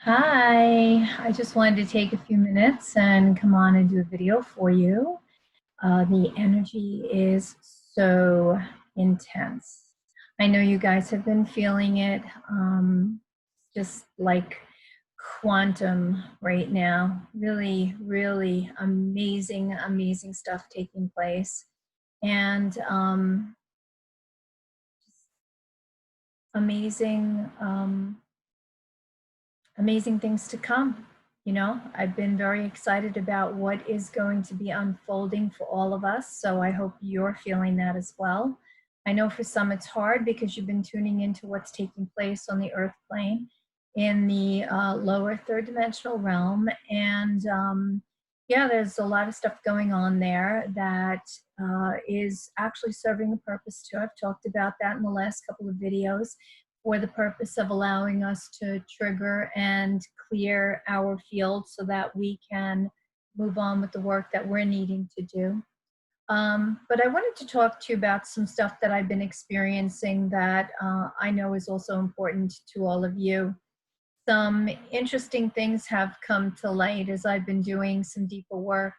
Hi, I just wanted to take a few minutes and come on and do a video for you. The energy is so intense. I know you guys have been feeling it, just like quantum right now. Really, really amazing, amazing stuff taking place. And amazing, amazing things to come. You know, I've been very excited about what is going to be unfolding for all of us. So I hope you're feeling that as well. I know for some it's hard because you've been tuning into what's taking place on the earth plane in the lower third dimensional realm. And yeah, there's a lot of stuff going on there that is actually serving a purpose too. I've talked about that in the last couple of videos for the purpose of allowing us to trigger and clear our field so that we can move on with the work that we're needing to do. But I wanted to talk to you about some stuff that I've been experiencing that I know is also important to all of you. Some interesting things have come to light as I've been doing some deeper work.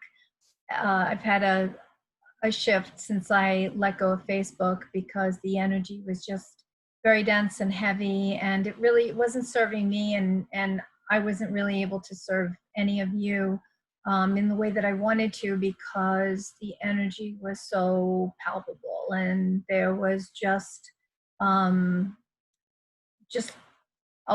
I've had a shift since I let go of Facebook because the energy was just very dense and heavy, and it wasn't serving me, and I wasn't really able to serve any of you in the way that I wanted to because the energy was so palpable, and there was just a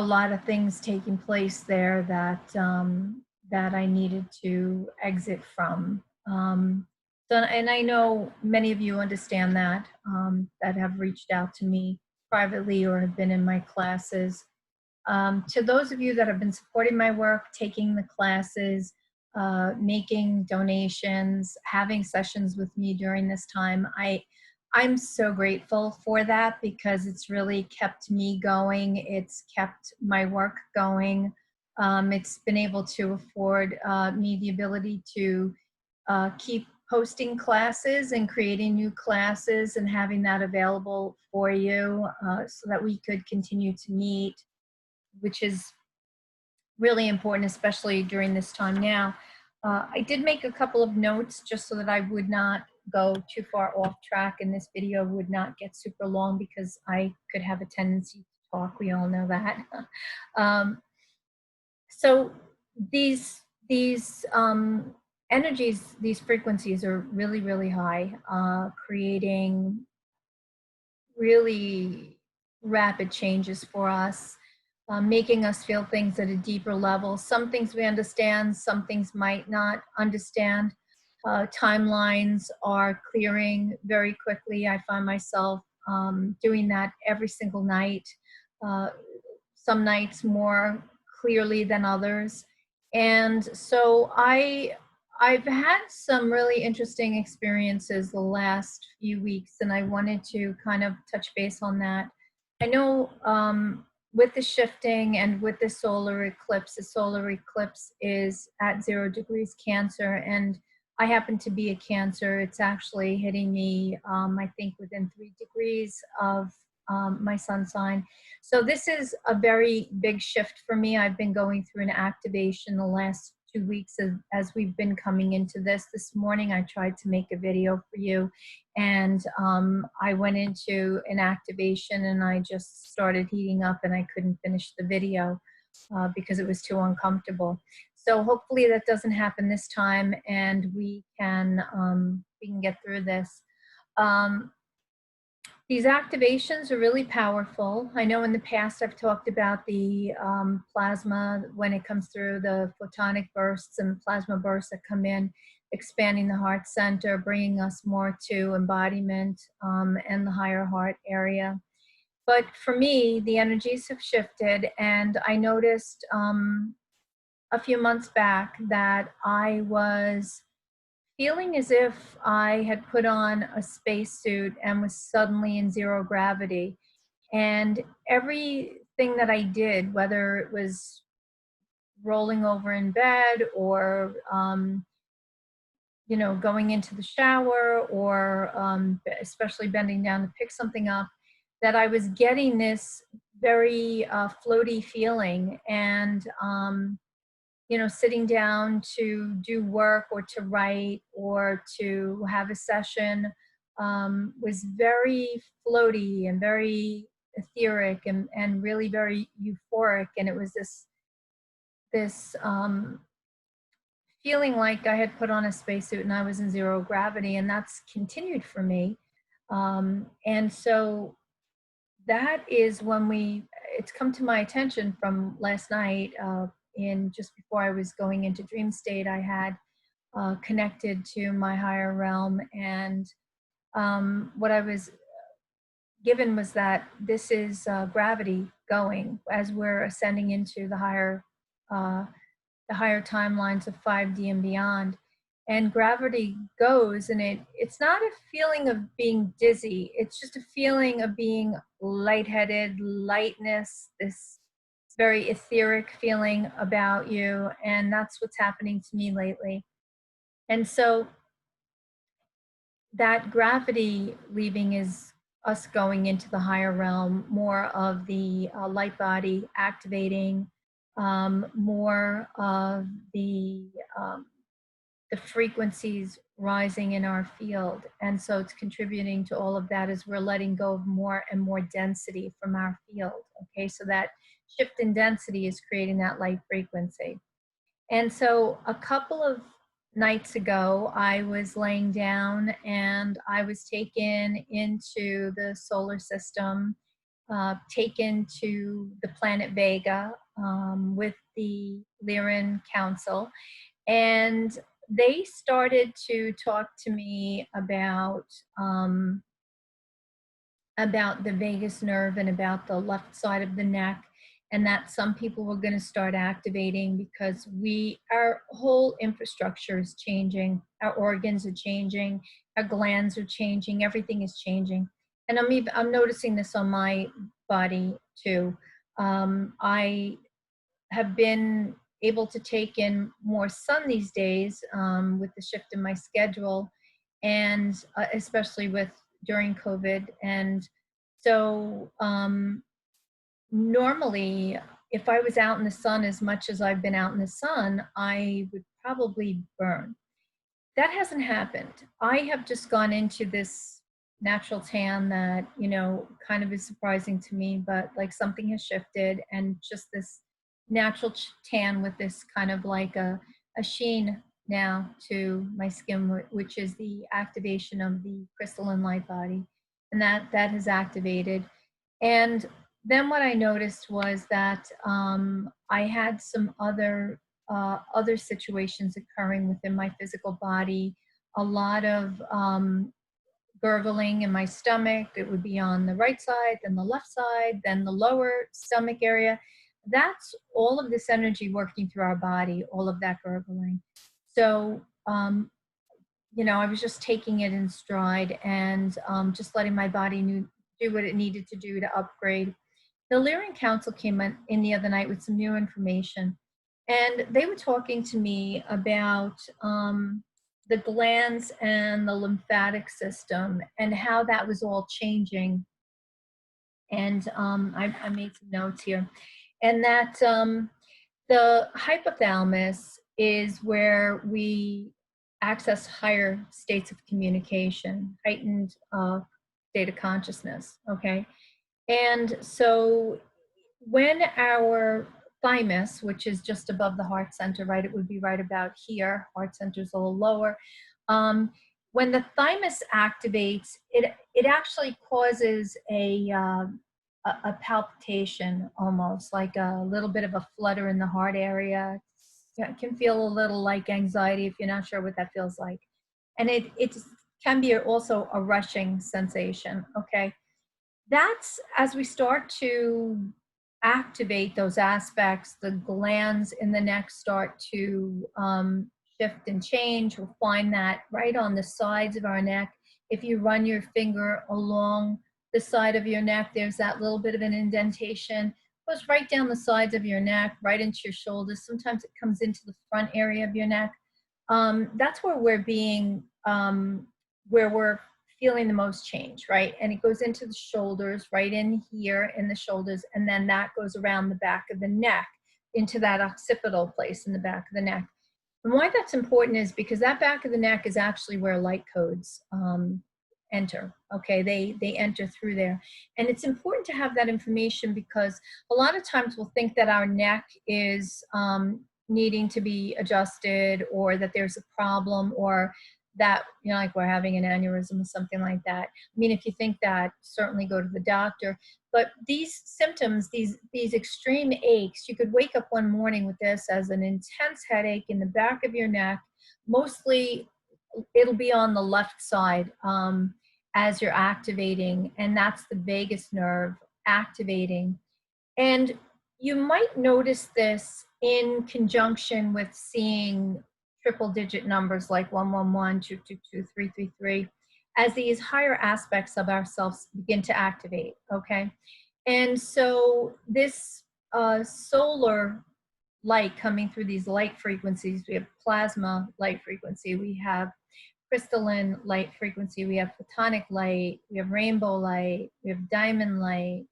lot of things taking place there that I needed to exit from. And I know many of you understand that have reached out to me privately or have been in my classes. To those of you that have been supporting my work, taking the classes, making donations, having sessions with me during this time, I'm so grateful for that because it's really kept me going. It's kept my work going. It's been able to afford me the ability to keep posting classes and creating new classes and having that available for you so that we could continue to meet, which is really important, especially during this time now. I did make a couple of notes just so that I would not go too far off track and this video would not get super long because I could have a tendency to talk. We all know that. um, so these energies, these frequencies are really, really high, creating really rapid changes for us, making us feel things at a deeper level. Some things we understand, some things might not understand. Timelines are clearing very quickly. I find myself doing that every single night, uh, some nights more clearly than others. And so I've had some really interesting experiences the last few weeks, and I wanted to kind of touch base on that. I know with the shifting and with the solar eclipse is at 0 degrees Cancer, and I happen to be a Cancer. It's actually hitting me, I think, within 3 degrees of my sun sign. So this is a very big shift for me. I've been going through an activation the last 2 weeks as we've been coming into this. This morning I tried to make a video for you, and I went into an activation and I just started heating up and I couldn't finish the video because it was too uncomfortable. So hopefully that doesn't happen this time and we can get through this. Um, these activations are really powerful. I know in the past I've talked about the plasma when it comes through, the photonic bursts and plasma bursts that come in, expanding the heart center, bringing us more to embodiment and the higher heart area. But for me, the energies have shifted, and I noticed a few months back that I was feeling as if I had put on a spacesuit and was suddenly in zero gravity. And everything that I did, whether it was rolling over in bed or, going into the shower or especially bending down to pick something up, that I was getting very floaty feeling. And, sitting down to do work or to write or to have a session was very floaty and very etheric and really very euphoric. And it was this feeling like I had put on a spacesuit and I was in zero gravity, and that's continued for me. And so that is when it's come to my attention from last night, in just before I was going into dream state. I had connected to my higher realm, and what I was given was that this is gravity going as we're ascending into uh, the higher timelines of 5D and beyond. And gravity goes, and it's not a feeling of being dizzy. It's just a feeling of being lightheaded, lightness, this very etheric feeling about you. And that's what's happening to me lately. And so that gravity leaving is us going into the higher realm, more of the light body activating, more of um, the frequencies rising in our field. And so it's contributing to all of that as we're letting go of more and more density from our field. Okay, so that shift in density is creating that light frequency. And so a couple of nights ago, I was laying down and I was taken into the solar system, taken to the planet Vega with the Lyran Council. And they started to talk to me about the vagus nerve and about the left side of the neck, and that some people were going to start activating because our whole infrastructure is changing, our organs are changing, our glands are changing, everything is changing. And I'm noticing this on my body too. I have been able to take in more sun these days with the shift in my schedule, and especially with during COVID. And so normally, if I was out in the sun as much as I've been out in the sun, I would probably burn. That hasn't happened. I have just gone into this natural tan that, kind of is surprising to me, but like something has shifted, and just this natural tan with this kind of like a sheen now to my skin, which is the activation of the crystalline light body. And that has activated. And then what I noticed was that I had some other situations occurring within my physical body. A lot of gurgling in my stomach. It would be on the right side, then the left side, then the lower stomach area. That's all of this energy working through our body, all of that gurgling. So, I was just taking it in stride and just letting my body do what it needed to do to upgrade. The Lyrian Council came in the other night with some new information, and they were talking to me about the glands and the lymphatic system and how that was all changing. And I made some notes here, and that the hypothalamus is where we access higher states of communication, heightened state of consciousness. Okay. And so when our thymus, which is just above the heart center, right, it would be right about here, heart center is a little lower. When the thymus activates, it actually causes a palpitation, almost like a little bit of a flutter in the heart area. It can feel a little like anxiety if you're not sure what that feels like. And it can be also a rushing sensation, okay? That's as we start to activate those aspects, the glands in the neck start to shift and change. We'll find that right on the sides of our neck. If you run your finger along the side of your neck, there's that little bit of an indentation. It goes right down the sides of your neck, right into your shoulders. Sometimes it comes into the front area of your neck. That's where we're feeling the most change, right? And it goes into the shoulders, right in here in the shoulders, and then that goes around the back of the neck into that occipital place in the back of the neck. And why that's important is because that back of the neck is actually where light codes enter. Okay, they enter through there, and it's important to have that information because a lot of times we'll think that our neck is needing to be adjusted, or that there's a problem, or that, you know, like we're having an aneurysm or something like that. I mean, if you think that, certainly go to the doctor. But these symptoms, these extreme aches, you could wake up one morning with this as an intense headache in the back of your neck. Mostly it'll be on the left side as you're activating, and that's the vagus nerve activating. And you might notice this in conjunction with seeing triple digit numbers like 111, 222, 333, as these higher aspects of ourselves begin to activate, okay? And so this solar light coming through these light frequencies, we have plasma light frequency, we have crystalline light frequency, we have photonic light, we have rainbow light, we have diamond light.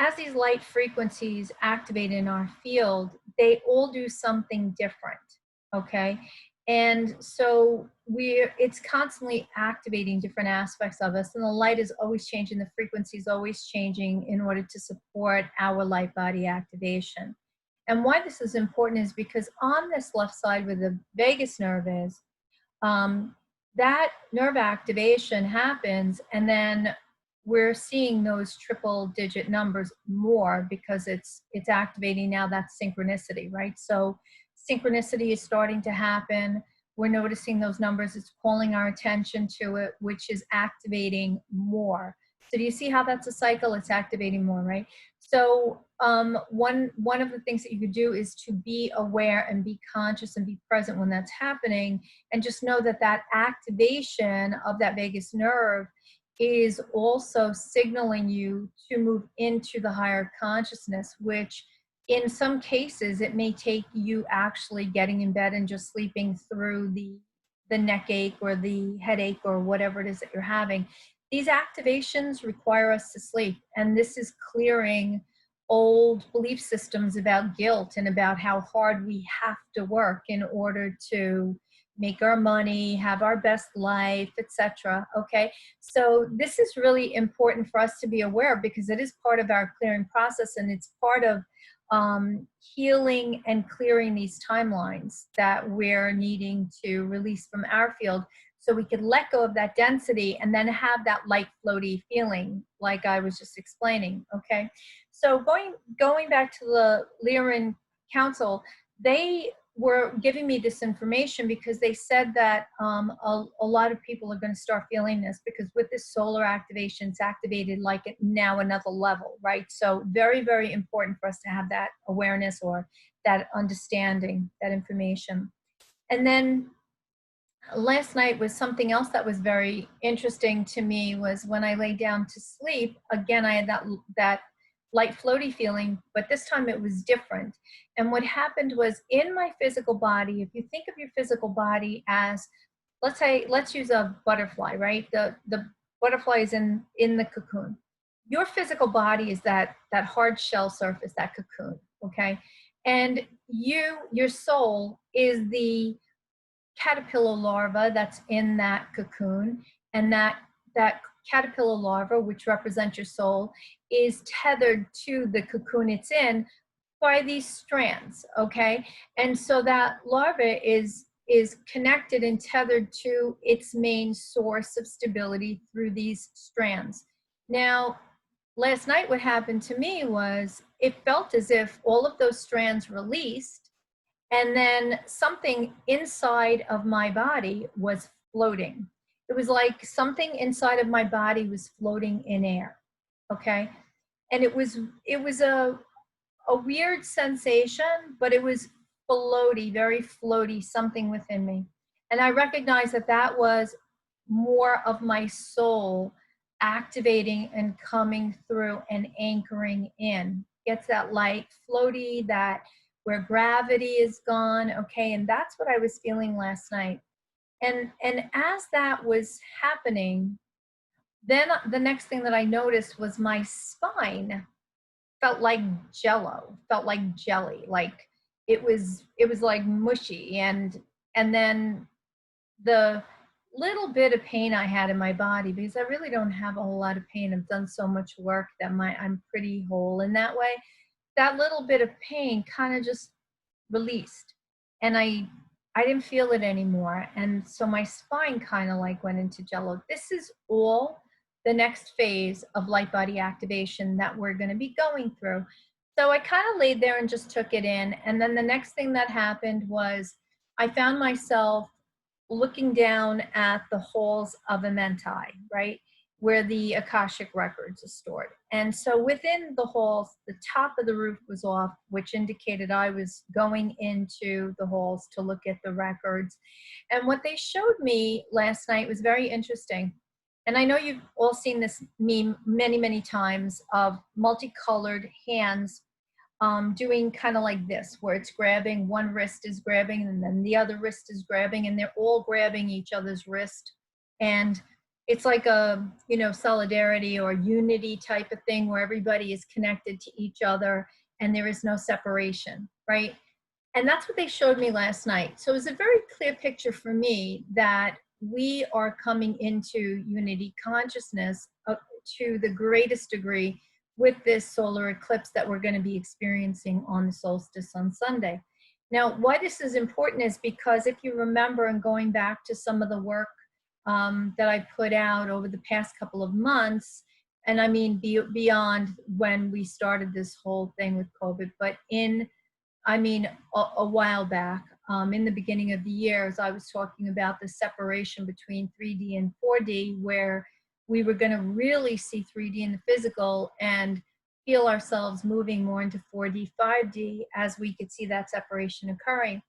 As these light frequencies activate in our field, they all do something different, okay? And so it's constantly activating different aspects of us, and the light is always changing, the frequency is always changing in order to support our light body activation. And why this is important is because on this left side where the vagus nerve is, that nerve activation happens, and then we're seeing those triple digit numbers more because it's activating now that synchronicity, right? So synchronicity is starting to happen. We're noticing those numbers. It's calling our attention to it, which is activating more. So do you see how that's a cycle? It's activating more, right? So one of the things that you could do is to be aware and be conscious and be present when that's happening, and just know that that activation of that vagus nerve is also signaling you to move into the higher consciousness, which in some cases it may take you actually getting in bed and just sleeping through the neck ache or the headache or whatever it is that you're having. These activations require us to sleep, and this is clearing old belief systems about guilt and about how hard we have to work in order to make our money, have our best life, etc. Okay, so this is really important for us to be aware of because it is part of our clearing process, and it's part of healing and clearing these timelines that we're needing to release from our field, so we could let go of that density and then have that light floaty feeling like I was just explaining. Okay, so going back to the Lyran Council, they were giving me this information because they said that a lot of people are going to start feeling this because with this solar activation, it's activated like now another level, right? So very, very important for us to have that awareness or that understanding, that information. And then last night was something else that was very interesting to me. Was when I lay down to sleep, again, I had that light floaty feeling, but this time it was different. And what happened was in my physical body, if you think of your physical body as, let's use a butterfly, right? The butterfly is in the cocoon. Your physical body is that hard shell surface, that cocoon, okay? And your soul is the caterpillar larva that's in that cocoon, and that caterpillar larva, which represents your soul, is tethered to the cocoon it's in by these strands, okay? And so that larva is connected and tethered to its main source of stability through these strands. Now, last night what happened to me was it felt as if all of those strands released, and then something inside of my body was floating. It was like something inside of my body was floating in air, okay? And it was a weird sensation, but it was floaty, very floaty, something within me. And I recognized that that was more of my soul activating and coming through and anchoring in. Gets that light floaty, that where gravity is gone, okay? And that's what I was feeling last night. And as that was happening, then the next thing that I noticed was my spine felt like jello, felt like jelly, like it was like mushy. And then the little bit of pain I had in my body, because I really don't have a whole lot of pain. I've done so much work that I'm pretty whole in that way. That little bit of pain kind of just released, and I didn't feel it anymore. And so my spine kind of like went into jello. This is all the next phase of light body activation that we're going to be going through. So I kind of laid there and just took it in. And then the next thing that happened was I found myself looking down at the halls of Amentai, right, where the Akashic records are stored. And so within the halls, the top of the roof was off, which indicated I was going into the halls to look at the records. And what they showed me last night was very interesting. And I know you've all seen this meme many, many times of multicolored hands doing kind of like this, where it's grabbing, one wrist is grabbing, and then the other wrist is grabbing, and they're all grabbing each other's wrist. And it's like a, solidarity or unity type of thing where everybody is connected to each other and there is no separation, right? And that's what they showed me last night. So it was a very clear picture for me that we are coming into unity consciousness to the greatest degree with this solar eclipse that we're going to be experiencing on the solstice on Sunday. Now, why this is important is because if you remember, and going back to some of the work that I put out over the past couple of months, and I mean beyond when we started this whole thing with COVID, but a while back, in the beginning of the year, as I was talking about the separation between 3D and 4D, where we were going to really see 3D in the physical and feel ourselves moving more into 4D, 5D as we could see that separation occurring.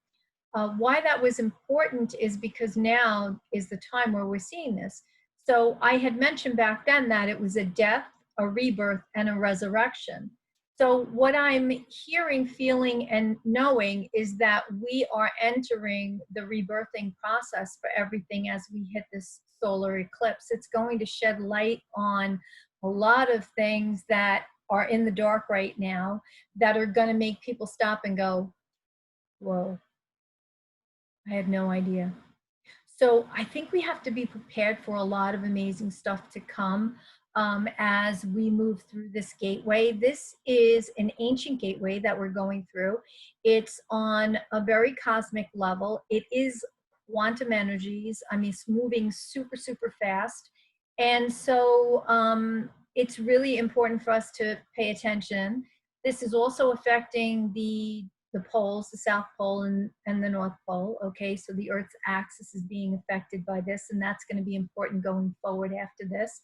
Why that was important is because now is the time where we're seeing this. So I had mentioned back then that it was a death, a rebirth, and a resurrection. So what I'm hearing, feeling, and knowing is that we are entering the rebirthing process for everything as we hit this solar eclipse. It's going to shed light on a lot of things that are in the dark right now that are going to make people stop and go, whoa, I had no idea. So I think we have to be prepared for a lot of amazing stuff to come as we move through this gateway. This is an ancient gateway that we're going through. It's on a very cosmic level. It is quantum energies. I mean, it's moving super, super fast. And so it's really important for us to pay attention. This is also affecting the poles, the South Pole and the North Pole. Okay, so the Earth's axis is being affected by this, and that's going to be important going forward after this.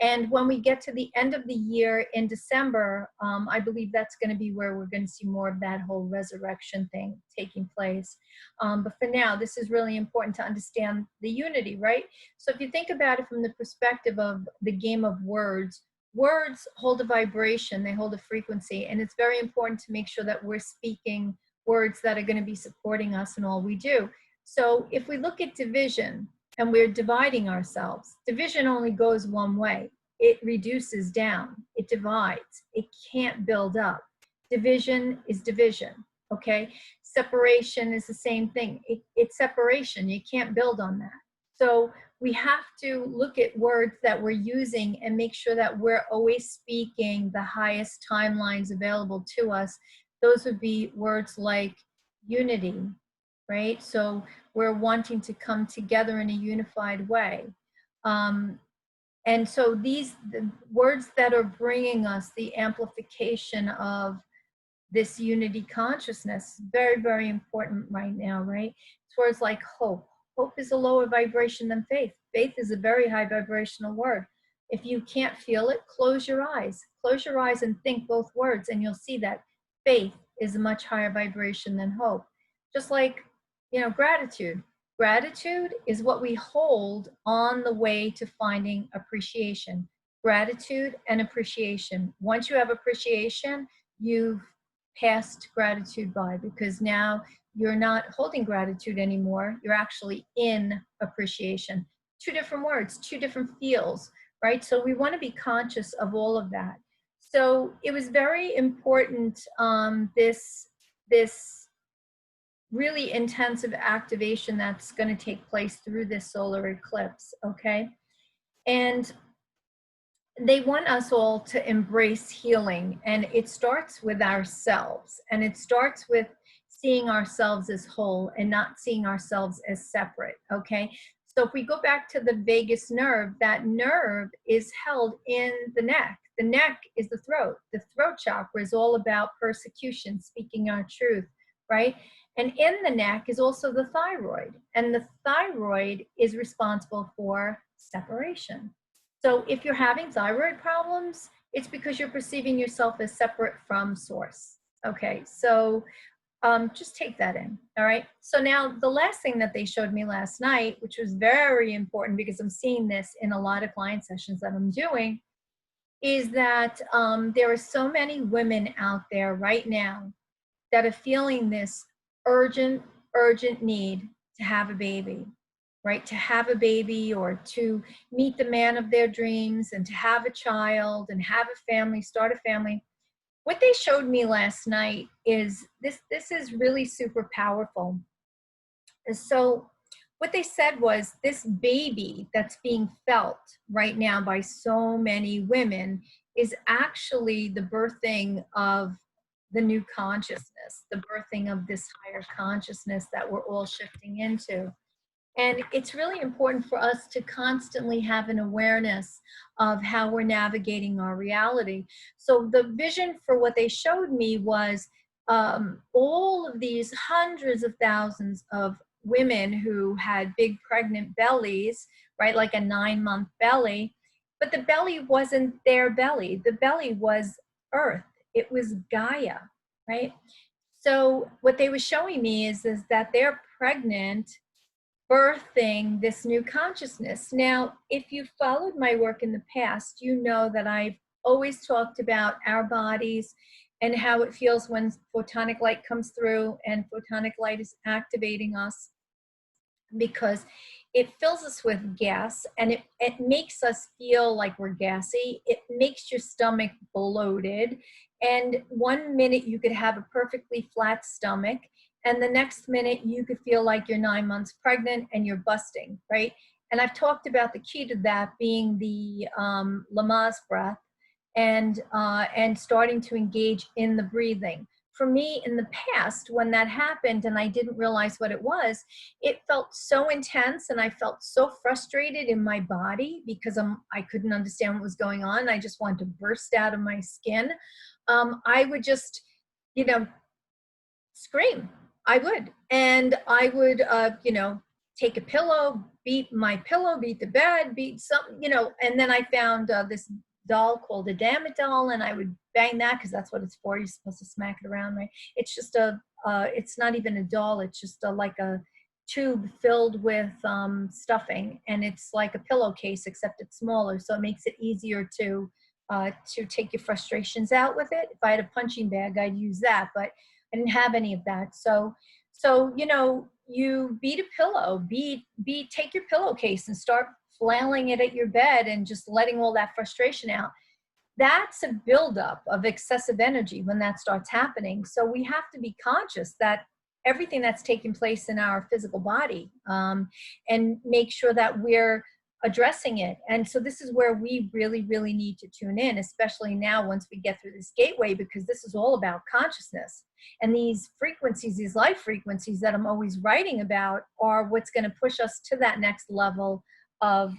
And when we get to the end of the year in December, I believe that's going to be where we're going to see more of that whole resurrection thing taking place. But for now, this is really important to understand the unity, right? So if you think about it from the perspective of the game of words, words hold a vibration, they hold a frequency, and it's very important to make sure that we're speaking words that are going to be supporting us in all we do. So if we look at division and we're dividing ourselves, division only goes one way. It reduces down, it divides, it can't build up. Division is division, okay? Separation is the same thing. It's separation, you can't build on that. So we have to look at words that we're using and make sure that we're always speaking the highest timelines available to us. Those would be words like unity, right? So we're wanting to come together in a unified way. And so the words that are bringing us the amplification of this unity consciousness, very, very important right now, right? It's words like hope. Hope is a lower vibration than faith. Faith is a very high vibrational word. If you can't feel it, close your eyes. Close your eyes and think both words, and you'll see that faith is a much higher vibration than hope. Just like, gratitude. Gratitude is what we hold on the way to finding appreciation. Gratitude and appreciation. Once you have appreciation, you've past gratitude by, because now you're not holding gratitude anymore. You're actually in appreciation. Two different words, two different feels, right? So we want to be conscious of all of that. So it was very important, this really intensive activation that's going to take place through this solar eclipse, okay? And they want us all to embrace healing, and it starts with ourselves, and it starts with seeing ourselves as whole and not seeing ourselves as separate, okay? So if we go back to the vagus nerve, that nerve is held in the neck. The neck is the throat. The throat chakra is all about persecution, speaking our truth, right? And in the neck is also the thyroid, and the thyroid is responsible for separation. So if you're having thyroid problems, it's because you're perceiving yourself as separate from source. Okay, so just take that in, all right? So now the last thing that they showed me last night, which was very important because I'm seeing this in a lot of client sessions that I'm doing, is that there are so many women out there right now that are feeling this urgent, urgent need to have a baby, right? To have a baby, or to meet the man of their dreams, and to have a child and have a family, start a family. What they showed me last night is this is really super powerful. So what they said was, this baby that's being felt right now by so many women is actually the birthing of the new consciousness, the birthing of this higher consciousness that we're all shifting into. And it's really important for us to constantly have an awareness of how we're navigating our reality. So the vision for what they showed me was all of these hundreds of thousands of women who had big pregnant bellies, right? Like a 9-month belly, but the belly wasn't their belly. The belly was Earth. It was Gaia, right? So what they were showing me is that they're pregnant, birthing this new consciousness. Now, if you followed my work in the past, you know that I've always talked about our bodies and how it feels when photonic light comes through, and photonic light is activating us, because it fills us with gas, and it makes us feel like we're gassy. It makes your stomach bloated. And 1 minute you could have a perfectly flat stomach, and the next minute you could feel like you're 9 months pregnant and you're busting, right? And I've talked about the key to that being the Lamaze breath, and starting to engage in the breathing. For me, in the past, when that happened and I didn't realize what it was, it felt so intense, and I felt so frustrated in my body because I couldn't understand what was going on. I just wanted to burst out of my skin. I would just, you know, scream. I would. And I would, take a pillow, beat my pillow, beat the bed, beat something, and then I found this doll called a damn doll, and I would bang that because that's what it's for. You're supposed to smack it around, right? It's just it's not even a doll. It's just like a tube filled with stuffing, and it's like a pillowcase, except it's smaller, so it makes it easier to take your frustrations out with it. If I had a punching bag, I'd use that, but I didn't have any of that. So you beat a pillow, take your pillowcase and start flailing it at your bed and just letting all that frustration out. That's a buildup of excessive energy when that starts happening. So we have to be conscious that everything that's taking place in our physical body, and make sure that we're addressing it. And so this is where we really, really need to tune in, especially now once we get through this gateway, because this is all about consciousness. And these frequencies, these life frequencies that I'm always writing about, are what's going to push us to that next level of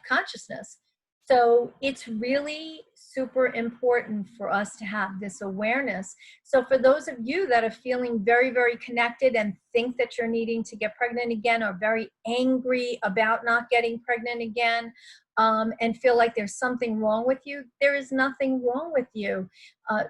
consciousness. So it's really super important for us to have this awareness. So for those of you that are feeling very, very connected and think that you're needing to get pregnant again, or very angry about not getting pregnant again, and feel like there's something wrong with you, there is nothing wrong with you.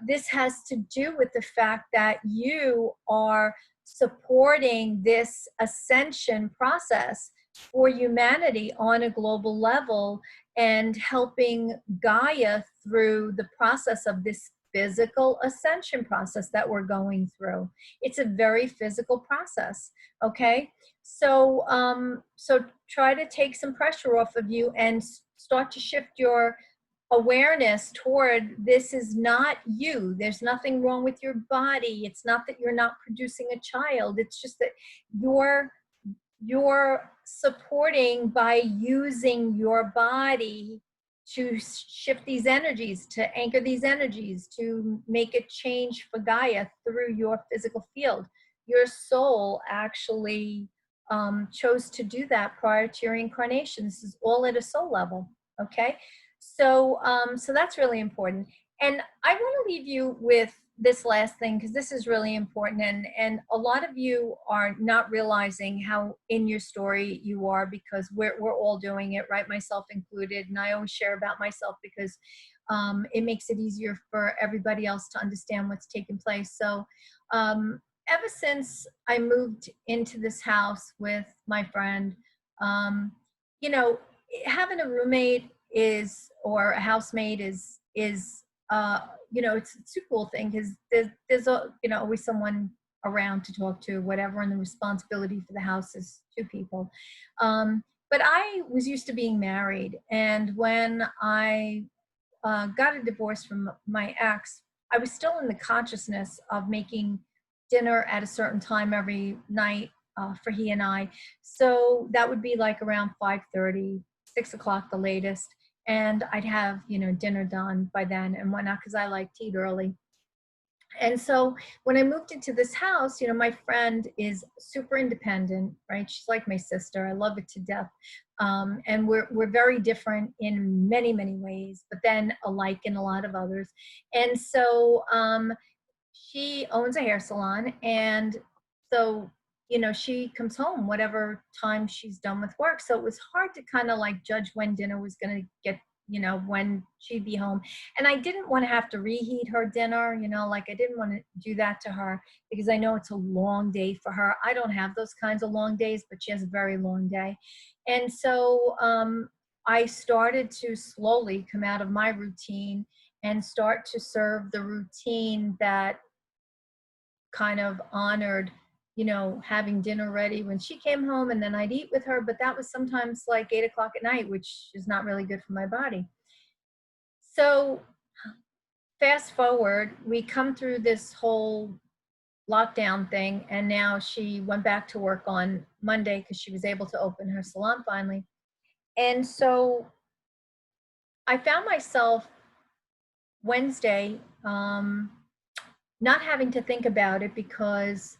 This has to do with the fact that you are supporting this ascension process for humanity on a global level, and helping Gaia through the process of this physical ascension process that we're going through. It's a very physical process. Okay. So, so try to take some pressure off of you and start to shift your awareness toward this is not you. There's nothing wrong with your body. It's not that you're not producing a child. It's just that you're supporting by using your body to shift these energies, to anchor these energies, to make a change for Gaia through your physical field. Your soul actually chose to do that prior to your incarnation. This is all at a soul level, okay? So, so that's really important. And I want to leave you with this last thing, because this is really important, and a lot of you are not realizing how in your story you are, because we're all doing it, right, myself included. And I always share about myself because it makes it easier for everybody else to understand what's taking place. So ever since I moved into this house with my friend, you know, having a roommate is, or a housemate is you know, it's a super cool thing, because there's a, you know, always someone around to talk to, whatever, and the responsibility for the house is two people. But I was used to being married, and when I got a divorce from my ex, I was still in the consciousness of making dinner at a certain time every night for he and I. So that would be like around 5:30, 6 o'clock the latest. And I'd have, you know, dinner done by then and whatnot, because I like to eat early. And so when I moved into this house, you know, my friend is super independent, right? She's like my sister. I love it to death. And we're very different in many, many ways, but then alike in a lot of others. And so she owns a hair salon, and so, you know, she comes home whatever time she's done with work. So it was hard to kind of like judge when dinner was going to get, you know, when she'd be home. And I didn't want to have to reheat her dinner, you know, like I didn't want to do that to her, because I know it's a long day for her. I don't have those kinds of long days, but she has a very long day. And so I started to slowly come out of my routine and start to serve the routine that kind of honored, you know, having dinner ready when she came home, and then I'd eat with her. But that was sometimes like 8 o'clock at night, which is not really good for my body. So fast forward, we come through this whole lockdown thing, and now she went back to work on Monday because she was able to open her salon finally. And so I found myself Wednesday not having to think about it, because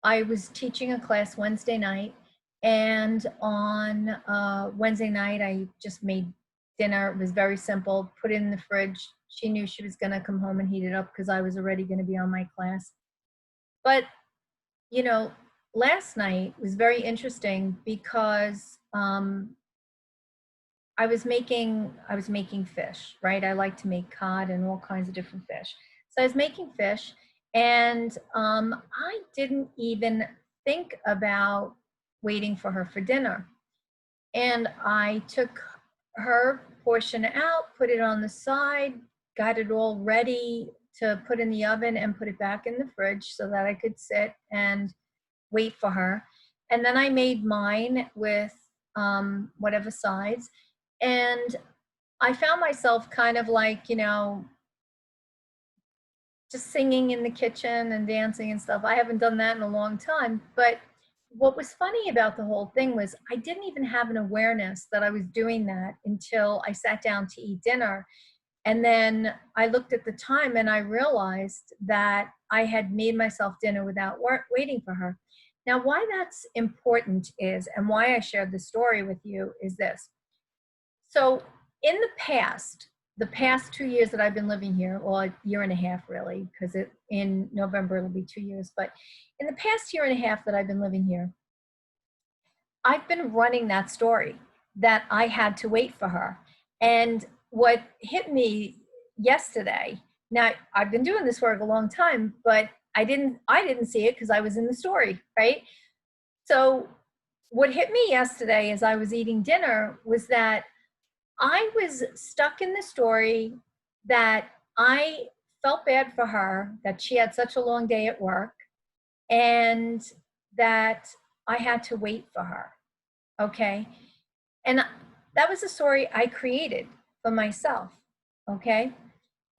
I was teaching a class Wednesday night, and on Wednesday night, I just made dinner. It was very simple, put it in the fridge. She knew she was going to come home and heat it up because I was already going to be on my class. But, you know, last night was very interesting because I was making fish, right? I like to make cod and all kinds of different fish. So I was making fish, and I didn't even think about waiting for her for dinner. And I took her portion out, put it on the side, got it all ready to put in the oven, and put it back in the fridge so that I could sit and wait for her. And then I made mine with whatever sides. And I found myself kind of like, you know, just singing in the kitchen and dancing and stuff. I haven't done that in a long time. But what was funny about the whole thing was I didn't even have an awareness that I was doing that until I sat down to eat dinner. And then I looked at the time and I realized that I had made myself dinner without waiting for her. Now, why that's important is, and why I shared the story with you, is this. So in the past 2 years that I've been living here, well, a year and a half really, because in November it'll be 2 years, but in the past year and a half that I've been living here, I've been running that story that I had to wait for her. And what hit me yesterday, now I've been doing this work a long time, but I didn't see it because I was in the story, right? So what hit me yesterday as I was eating dinner was that I was stuck in the story that I felt bad for her that she had such a long day at work and that I had to wait for her. Okay. And that was a story I created for myself. Okay.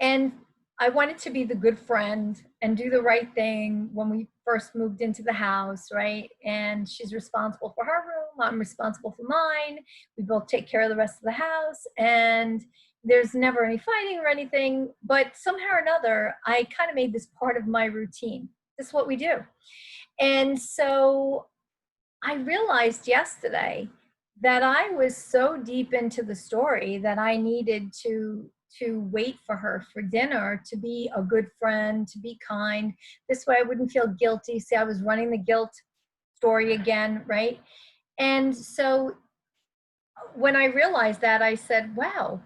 And I wanted to be the good friend and do the right thing when we first moved into the house, right? And she's responsible for her room, I'm responsible for mine. We both take care of the rest of the house, and there's never any fighting or anything. But somehow or another, I kind of made this part of my routine. This is what we do. And so I realized yesterday that I was so deep into the story that I needed to wait for her for dinner, to be a good friend, to be kind. This way I wouldn't feel guilty. See, I was running the guilt story again, right? And so when I realized that, I said, wow,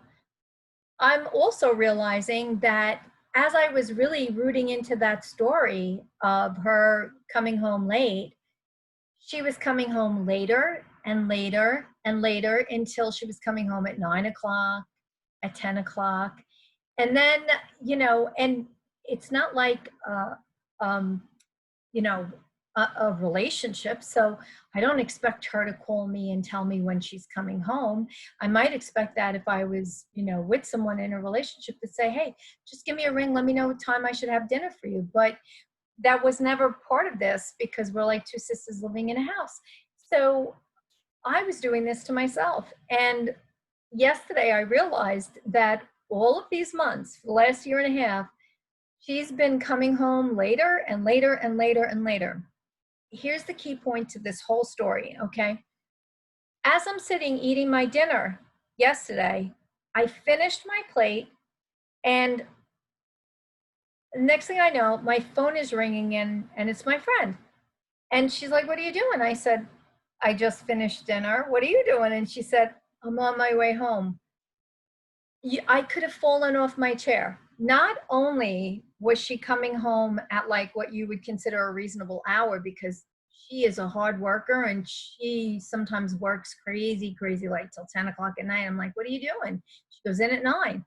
I'm also realizing that as I was really rooting into that story of her coming home late, she was coming home later and later and later until she was coming home at 9 o'clock, at 10 o'clock. And then, and it's not like, um, you know, a relationship. So I don't expect her to call me and tell me when she's coming home. I might expect that if I was, with someone in a relationship, to say, hey, just give me a ring. Let me know what time I should have dinner for you. But that was never part of this because we're like two sisters living in a house. So I was doing this to myself. And yesterday I realized that all of these months, for the last year and a half, she's been coming home later and later and later and later. Here's the key point to this whole story, okay? As I'm sitting eating my dinner yesterday, I finished my plate, and next thing I know, my phone is ringing and it's my friend. And she's like, what are you doing? I said, I just finished dinner. What are you doing? And she said, I'm on my way home. I could have fallen off my chair. Not only was she coming home at like what you would consider a reasonable hour, because she is a hard worker and she sometimes works crazy, crazy late till 10 o'clock at night. I'm like, what are you doing? She goes in at 9.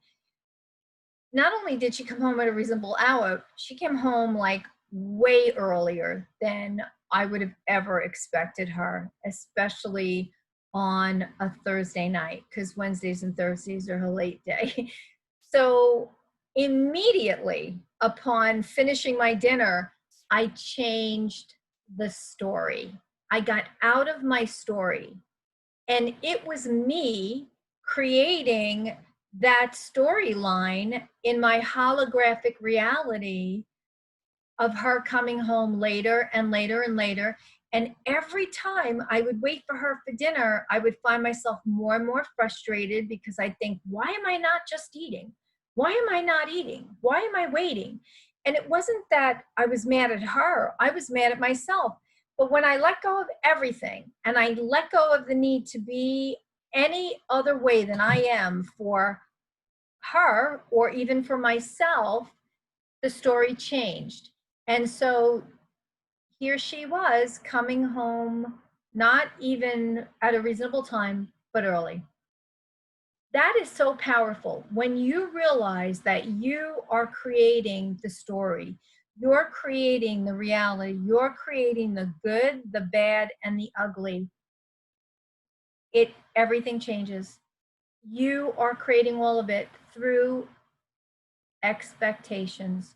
Not only did she come home at a reasonable hour, she came home like way earlier than I would have ever expected her, especially on a Thursday night, because Wednesdays and Thursdays are her late day. So immediately upon finishing my dinner, I changed the story. I got out of my story, and it was me creating that storyline in my holographic reality of her coming home later and later and later. And every time I would wait for her for dinner, I would find myself more and more frustrated because I think, why am I not just eating? Why am I not eating? Why am I waiting? And it wasn't that I was mad at her, I was mad at myself. But when I let go of everything and I let go of the need to be any other way than I am for her or even for myself, the story changed. And so here she was coming home, not even at a reasonable time, but early. That is so powerful. When you realize that you are creating the story, you're creating the reality, you're creating the good, the bad, and the ugly, everything changes. You are creating all of it through expectations.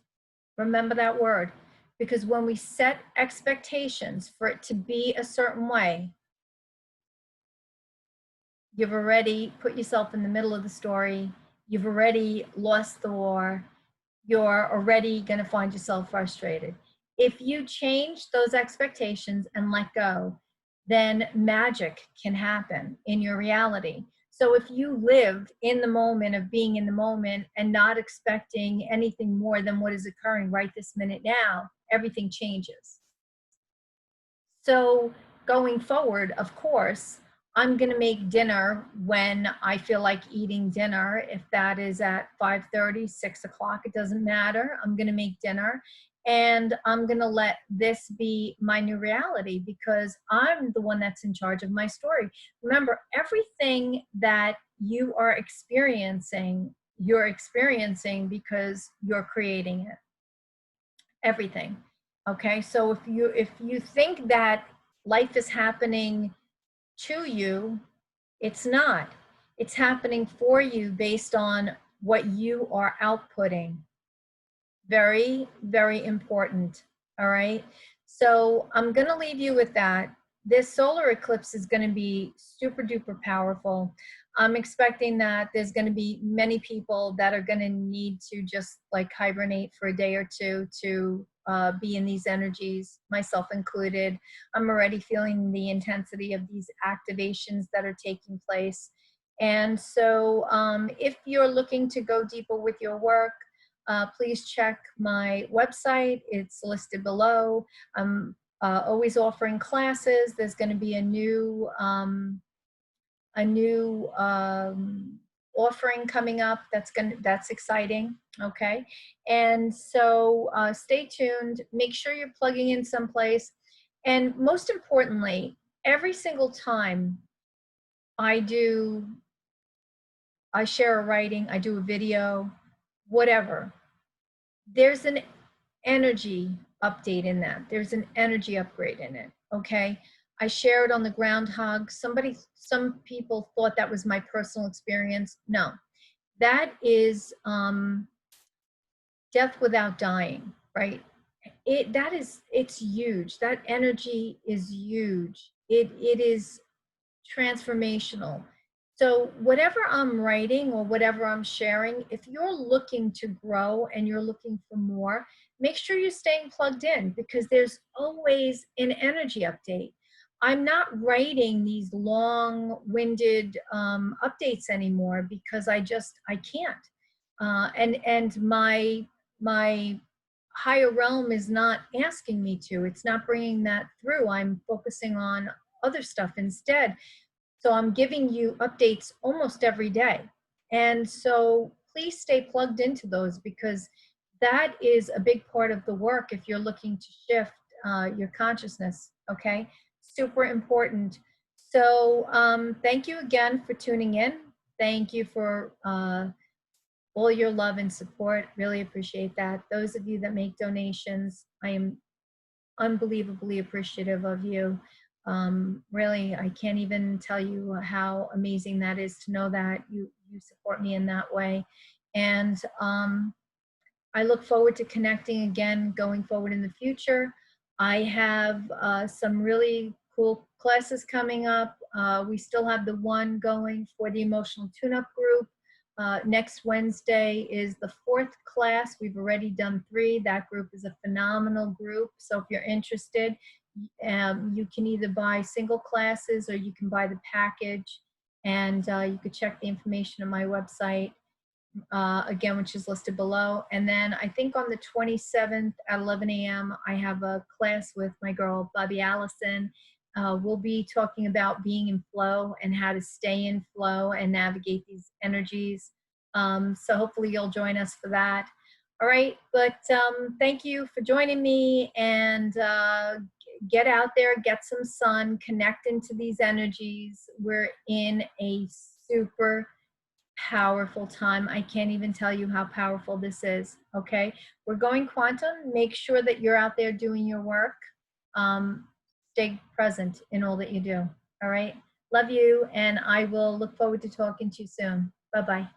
Remember that word, because when we set expectations for it to be a certain way, you've already put yourself in the middle of the story. You've already lost the war. You're already going to find yourself frustrated. If you change those expectations and let go, then magic can happen in your reality. So if you live in the moment of being in the moment and not expecting anything more than what is occurring right this minute now, everything changes. So going forward, of course, I'm going to make dinner when I feel like eating dinner. If that is at 5:30, 6 o'clock, it doesn't matter. I'm going to make dinner, and I'm going to let this be my new reality because I'm the one that's in charge of my story. Remember, everything that you are experiencing you're experiencing because you're creating it. Everything. Okay, so if you think that life is happening to you, it's not. It's happening for you based on what you are outputting. Very, very important. All right. So I'm going to leave you with that. This solar eclipse is going to be super duper powerful. I'm expecting that there's going to be many people that are going to need to just like hibernate for a day or two to be in these energies, myself included. I'm already feeling the intensity of these activations that are taking place. And so if you're looking to go deeper with your work, please check my website. It's listed below. I'm always offering classes. There's going to be a new offering coming up. That's exciting. Okay, and so stay tuned. Make sure you're plugging in someplace, and most importantly, every single time I share a writing, I do a video, whatever. There's an energy update in that. There's an energy upgrade in it. Okay. I shared on the groundhog. Some people thought that was my personal experience. No, that is death without dying, right? It's huge. That energy is huge. It is transformational. So whatever I'm writing or whatever I'm sharing, if you're looking to grow and you're looking for more, make sure you're staying plugged in because there's always an energy update. I'm not writing these long-winded updates anymore because I can't. And my higher realm is not asking me to. It's not bringing that through. I'm focusing on other stuff instead. So I'm giving you updates almost every day. And so please stay plugged into those because that is a big part of the work if you're looking to shift your consciousness, okay? Super important. So thank you again for tuning in. Thank you for all your love and support. Really appreciate that. Those of you that make donations, I am unbelievably appreciative of you. Really, I can't even tell you how amazing that is to know that you support me in that way. And I look forward to connecting again going forward in the future. I have some really cool classes coming up. We still have the one going for the emotional tune-up group. Next Wednesday is the 4th class. We've already done 3. That group is a phenomenal group. So if you're interested, you can either buy single classes or you can buy the package. And you could check the information on my website again, which is listed below. And then I think on the 27th at 11 a.m., I have a class with my girl, Bobby Allison. We'll be talking about being in flow and how to stay in flow and navigate these energies. So hopefully you'll join us for that. All right, but thank you for joining me and get out there, get some sun, connect into these energies. We're in a super powerful time. I can't even tell you how powerful this is. Okay, we're going quantum. Make sure that you're out there doing your work. Stay present in all that you do. All right, love you, and I will look forward to talking to you soon. Bye bye.